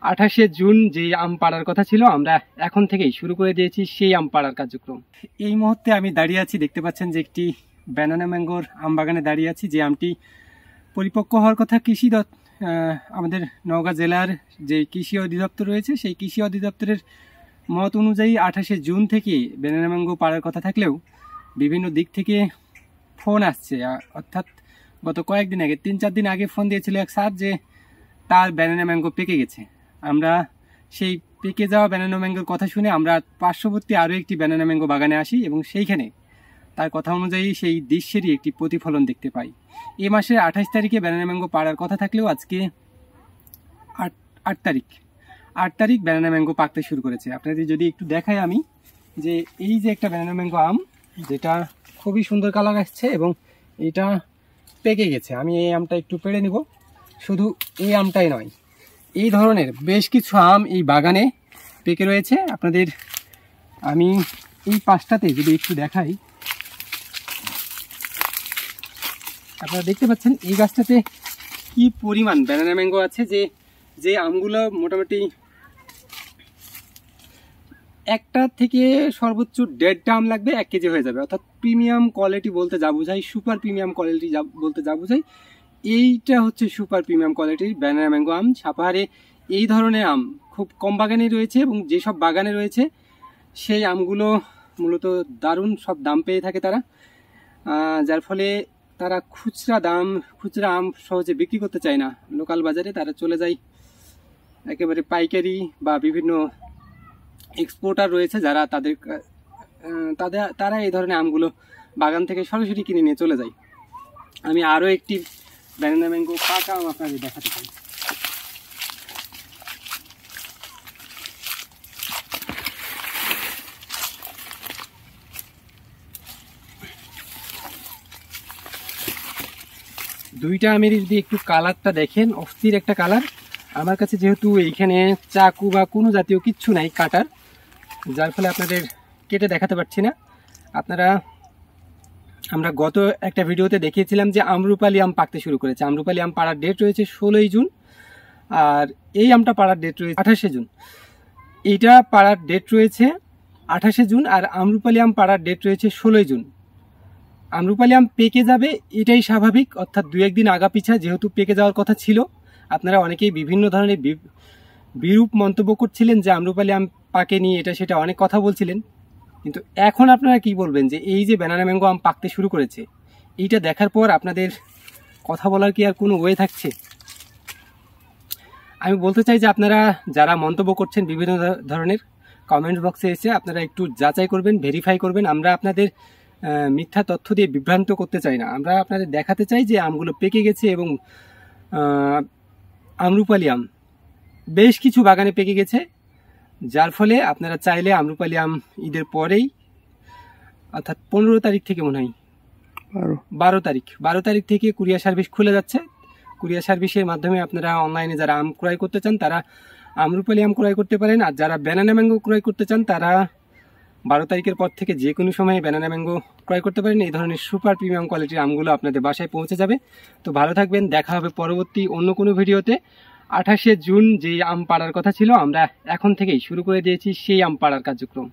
28 June যে আম পাড়ার কথা ছিল, আমরা এখন থেকেই শুরু করে দিয়েছি সেই আম পাড়ার কার্যক্রম। এই মুহূর্তে আমি দাঁড়িয়ে আছি, দেখতে পাচ্ছেন যে একটি ব্যানানা ম্যাঙ্গোর আম বাগানে দাঁড়িয়ে আছি। যে আমটি পরিপক্ক হওয়ার কথা আমাদের নওগাঁ জেলার যে কৃষি অধিদপ্তর রয়েছে, সেই কৃষি অধিদপ্তরের মত অনুযায়ী 28 জুন থেকে ব্যানানা ম্যাঙ্গো পাড়ার কথা থাকলেও বিভিন্ন দিক থেকে ফোন আসছে। অর্থাৎ গত কয়েকদিন আগে, 3-4 দিন আগে ফোন দিয়েছিল এক স্যার যে তার ব্যানানা ম্যাঙ্গো পেকে গেছে। আমরা সেই পেকে যাওয়া ব্যানানা ম্যাঙ্গোর কথা শুনে আমরা পার্শ্ববর্তী আরও একটি ব্যানানা ম্যাঙ্গো বাগানে আসি এবং সেইখানে তার কথা অনুযায়ী সেই দৃশ্যেরই একটি প্রতিফলন দেখতে পাই। এই মাসের 28 তারিখে ব্যানানা ম্যাঙ্গো পাড়ার কথা থাকলেও আজকে 8 তারিখ ব্যানানা ম্যাঙ্গো পাকতে শুরু করেছে। আপনাদের যদি একটু দেখাই আমি, যে এই যে একটা ব্যানানা ম্যাঙ্গো আম, যেটা খুবই সুন্দর কালার আসছে এবং এটা পেকে গেছে। আমি এই আমটা একটু পেড়ে নিব। শুধু এই আমটাই নয়, এই ধরনের বেশ কিছু আম এই বাগানে পেকে রয়েছে। আপনাদের আমি এই পাশটাতে যদি একটু দেখাই, আপনারা দেখতে পাচ্ছেন এই গাছটাতে কি পরিমাণ ব্যানানা ম্যাঙ্গো আছে। যে আমগুলো মোটামুটি একটা থেকে সর্বোচ্চ 1.5টা আম লাগবে 1 কেজি হয়ে যাবে। অর্থাৎ প্রিমিয়াম কোয়ালিটি বলতে যা বোঝাই, সুপার প্রিমিয়াম কোয়ালিটি বলতে যা বোঝাই, এইটা হচ্ছে সুপার প্রিমিয়াম কোয়ালিটির ব্যানানা ম্যাঙ্গো আম। সাপাহারে এই ধরনের আম খুব কম বাগানে রয়েছে এবং যেসব বাগানে রয়েছে সেই আমগুলো মূলত দারুণ সব দাম পেয়ে থাকে তারা, যার ফলে তারা খুচরা আম সহজে বিক্রি করতে চায় না লোকাল বাজারে। তারা চলে যায় একেবারে পাইকারি বা বিভিন্ন এক্সপোর্টার রয়েছে যারা তারা এই ধরনের আমগুলো বাগান থেকে সরাসরি কিনে নিয়ে চলে যায়। আমি আরও একটি ব্যানানা ম্যাঙ্গো পাকা আম আপনাদের দেখাতে চাই। দুইটা আমের যদি একটু কালারটা দেখেন, অস্থির একটা কালার। আমার কাছে যেহেতু এইখানে চাকু বা কোনো জাতীয় কিচ্ছু নাই কাটার, যার ফলে আপনাদের কেটে দেখাতে পারছি না। আমরা গত একটা ভিডিওতে দেখিয়েছিলাম যে আম্রপালি আম পাকতে শুরু করেছে। আম্রপালি আম পাড়ার ডেট রয়েছে 16 জুন, আর এই আমটা পাড়ার ডেট রয়েছে 28 জুন। এইটা পাড়ার ডেট রয়েছে 28 জুন আর আম্রপালি আম পাড়ার ডেট রয়েছে 16 জুন। আম্রপালি আম পেকে যাবে এটাই স্বাভাবিক, অর্থাৎ 2-1 দিন আগা পিছা যেহেতু পেকে যাওয়ার কথা ছিল। আপনারা অনেকেই বিভিন্ন ধরনের বিরূপ মন্তব্য করছিলেন যে আম্রপালি আম পাকেনি, এটা সেটা অনেক কথা বলছিলেন। কিন্তু এখন আপনারা কি বলবেন যে এই যে ব্যানানা ম্যাঙ্গো আম পাকতে শুরু করেছে, এইটা দেখার পর আপনাদের কথা বলার কি আর কোনো ওয়ে থাকছে? আমি বলতে চাই যে আপনারা যারা মন্তব্য করছেন বিভিন্ন ধরনের, কমেন্ট বক্সে এসে আপনারা একটু যাচাই করবেন, ভেরিফাই করবেন। আমরা আপনাদের মিথ্যা তথ্য দিয়ে বিভ্রান্ত করতে চাই না। আমরা আপনাদের দেখাতে চাই যে আমগুলো পেকে গেছে এবং আম্রপালি আম বেশ কিছু বাগানে পেকে গেছে, যার ফলে আপনারা চাইলে আম্রপালি আম ঈদের পরেই, অর্থাৎ 15 তারিখ থেকে মনে হয় 12 তারিখ থেকে কুরিয়ার সার্ভিস খুলে যাচ্ছে। কুরিয়ার সার্ভিসের মাধ্যমে আপনারা অনলাইনে যারা আম ক্রয় করতে চান তারা আম্রপালি আম ক্রয় করতে পারেন, আর যারা ব্যানানা ম্যাঙ্গো ক্রয় করতে চান তারা 12 তারিখের পর থেকে যে কোনো সময়ে ব্যানানা ম্যাঙ্গো ক্রয় করতে পারেন। এই ধরনের সুপার প্রিমিয়াম কোয়ালিটির আমগুলো আপনাদের বাসায় পৌঁছে যাবে। তো ভালো থাকবেন, দেখা হবে পরবর্তী অন্য কোনো ভিডিওতে। 28 জুন যে আম পাড়ার কথা ছিল, আমরা এখন থেকেই শুরু করে দিয়েছি সেই আম পাড়ার কার্যক্রম।